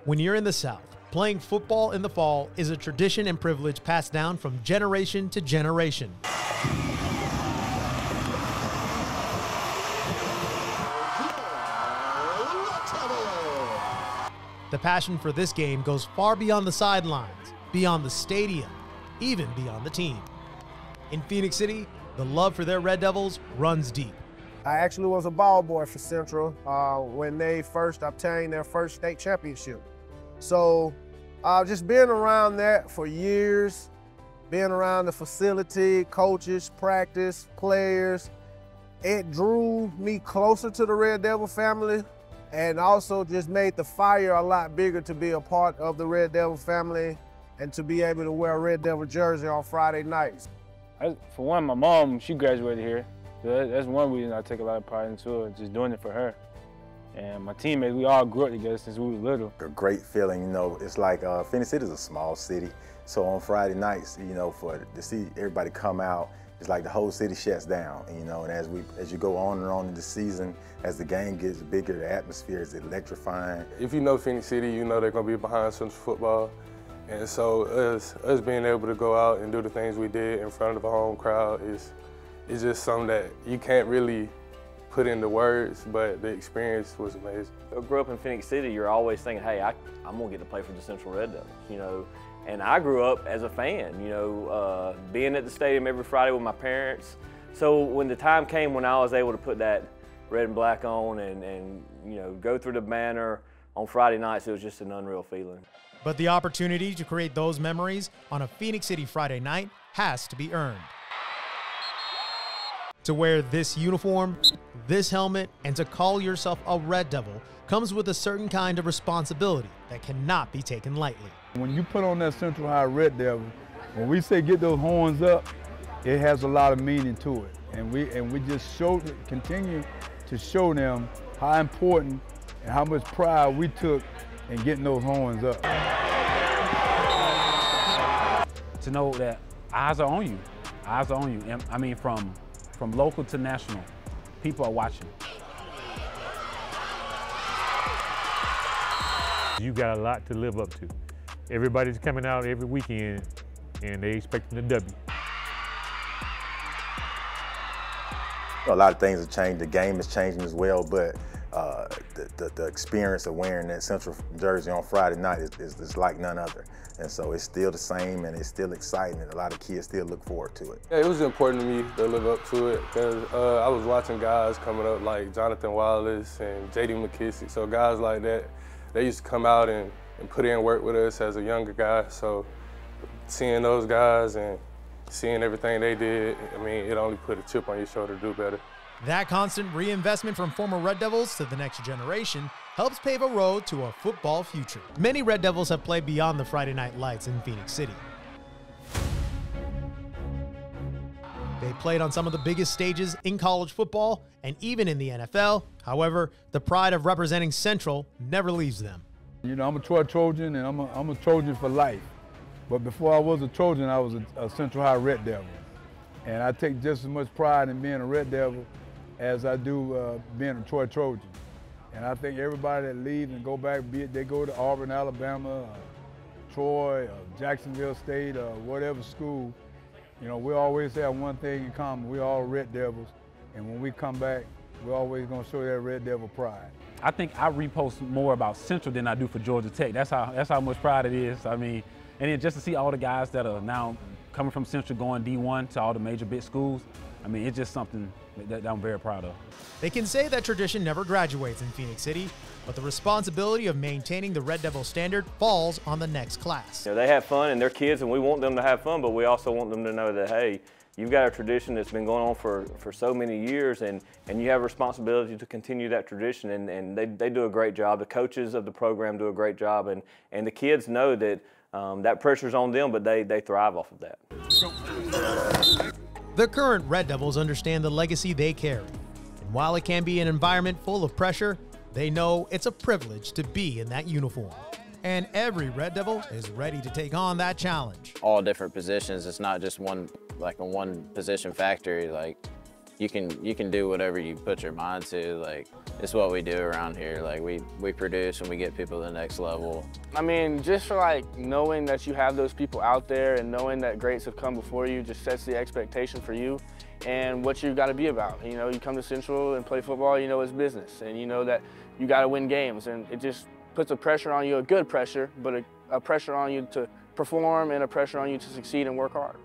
When you're in the South, playing football in the fall is a tradition and privilege passed down from generation to generation. The passion for this game goes far beyond the sidelines, beyond the stadium, even beyond the team. In Phenix City, the love for their Red Devils runs deep. I actually was a ball boy for Central when they first obtained their first state championship. So just being around that for years, being around the facility, coaches, practice, players, it drew me closer to the Red Devil family, and also just made the fire a lot bigger to be a part of the Red Devil family and to be able to wear a Red Devil jersey on Friday nights. For one, my mom, she graduated here. So that's one reason I take a lot of pride into it, just doing it for her. And my teammates, we all grew up together since we were little. A great feeling, you know, it's like Phenix City is a small city. So on Friday nights, you know, to see everybody come out, it's like the whole city shuts down, you know, and as you go on and on in the season, as the game gets bigger, the atmosphere is electrifying. If you know Phenix City, you know they're gonna be behind Central football. And so us being able to go out and do the things we did in front of a home crowd is just something that you can't really put into words, but the experience was amazing. I grew up in Phenix City, you're always thinking, hey, I'm gonna get to play for the Central Red Devils, you know. And I grew up as a fan, you know, being at the stadium every Friday with my parents. So when the time came when I was able to put that red and black on and you know, go through the banner on Friday nights, it was just an unreal feeling. But the opportunity to create those memories on a Phenix City Friday night has to be earned. To wear this uniform, this helmet, and to call yourself a Red Devil comes with a certain kind of responsibility that cannot be taken lightly. When you put on that Central High Red Devil, when we say get those horns up, it has a lot of meaning to it. And we just continue to show them how important and how much pride we took in getting those horns up. To know that eyes are on you. Eyes are on you. I mean, from local to national, people are watching. You got a lot to live up to. Everybody's coming out every weekend and they expecting a W. A lot of things have changed. The game is changing as well, but the experience of wearing that Central jersey on Friday night is like none other. And so it's still the same and it's still exciting and a lot of kids still look forward to it. Yeah, it was important to me to live up to it because I was watching guys coming up like Jonathan Wallace and J.D. McKissick. So guys like that, they used to come out and put in work with us as a younger guy. So seeing those guys and seeing everything they did, I mean, it only put a chip on your shoulder to do better. That constant reinvestment from former Red Devils to the next generation helps pave a road to a football future. Many Red Devils have played beyond the Friday night lights in Phenix City. They played on some of the biggest stages in college football and even in the NFL. However, the pride of representing Central never leaves them. You know, I'm a Troy Trojan and I'm a Trojan for life. But before I was a Trojan, I was a Central High Red Devil. And I take just as much pride in being a Red Devil as I do being a Troy Trojan. And I think everybody that leaves and go back, be it they go to Auburn, Alabama, Troy, Jacksonville State, or whatever school, you know, we always have one thing in common. We're all Red Devils. And when we come back, we're always going to show that Red Devil pride. I think I repost more about Central than I do for Georgia Tech. That's how much pride it is. I mean, and then just to see all the guys that are now coming from Central going D1 to all the major big schools, I mean, it's just something that I'm very proud of. They can say that tradition never graduates in Phenix City, but the responsibility of maintaining the Red Devil standard falls on the next class. You know, they have fun and they're kids and we want them to have fun, but we also want them to know that, hey, you've got a tradition that's been going on for so many years and you have a responsibility to continue that tradition and they do a great job. The coaches of the program do a great job and the kids know that that pressure's on them, but they thrive off of that. The current Red Devils understand the legacy they carry. And while it can be an environment full of pressure, they know it's a privilege to be in that uniform. And every Red Devil is ready to take on that challenge. All different positions. It's not just one, like a one position factory. Like, you can do whatever you put your mind to. Like, it's what we do around here. Like, we produce and we get people to the next level. I mean, just for like knowing that you have those people out there and knowing that greats have come before you just sets the expectation for you and what you got to be about. You know, you come to Central and play football, you know it's business, and you know that you got to win games, and it just puts a pressure on you, a good pressure, but a pressure on you to perform and a pressure on you to succeed and work hard.